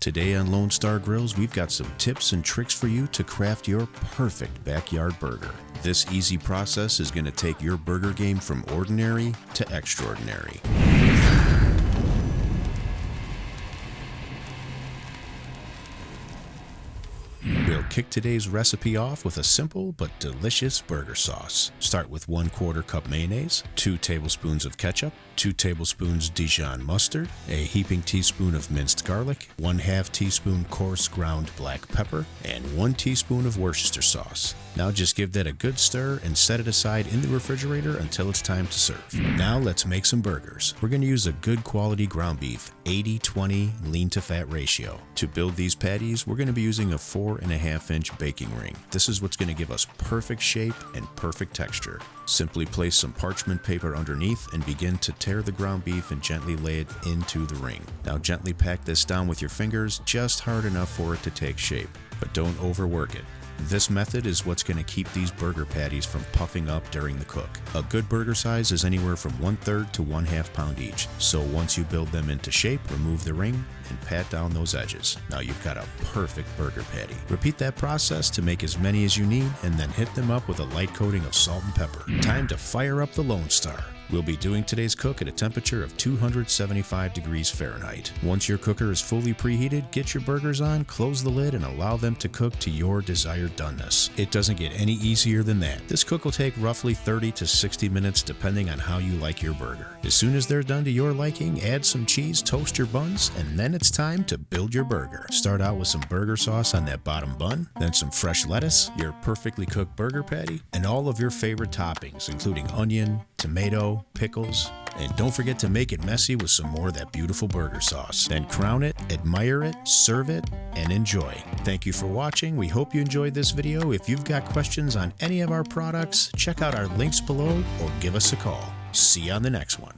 Today on Lone Star Grills, we've got some tips and tricks for you to craft your perfect backyard burger. This easy process is going to take your burger game from ordinary to extraordinary. We'll kick today's recipe off with a simple but delicious burger sauce. Start with 1/4 cup mayonnaise, 2 tablespoons of ketchup, 2 tablespoons Dijon mustard, a heaping teaspoon of minced garlic, 1/2 teaspoon coarse ground black pepper, and 1 teaspoon of Worcestershire sauce. Now just give that a good stir and set it aside in the refrigerator until it's time to serve. Now let's make some burgers. We're going to use a good quality ground beef, 80-20 lean to fat ratio. To build these patties, we're going to be using a 4.5-inch baking ring. This is what's going to give us perfect shape and perfect texture. Simply place some parchment paper underneath and begin to tear the ground beef and gently lay it into the ring. Now gently pack this down with your fingers, just hard enough for it to take shape, but don't overwork it. This method is what's going to keep these burger patties from puffing up during the cook. A good burger size is anywhere from 1/3 to 1/2 pound each. So once you build them into shape, remove the ring and pat down those edges. Now you've got a perfect burger patty. Repeat that process to make as many as you need and then hit them up with a light coating of salt and pepper. Time to fire up the Lone Star. We'll be doing today's cook at a temperature of 275 degrees Fahrenheit. Once your cooker is fully preheated, get your burgers on, close the lid, and allow them to cook to your desired doneness. It doesn't get any easier than that. This cook will take roughly 30 to 60 minutes depending on how you like your burger. As soon as they're done to your liking, add some cheese, toast your buns, and then it's time to build your burger. Start out with some burger sauce on that bottom bun, then some fresh lettuce, your perfectly cooked burger patty, and all of your favorite toppings, including onion, tomato, pickles, and don't forget to make it messy with some more of that beautiful burger sauce. Then crown it, admire it, serve it, and enjoy. Thank you for watching. We hope you enjoyed this video. If you've got questions on any of our products, check out our links below or give us a call. See you on the next one.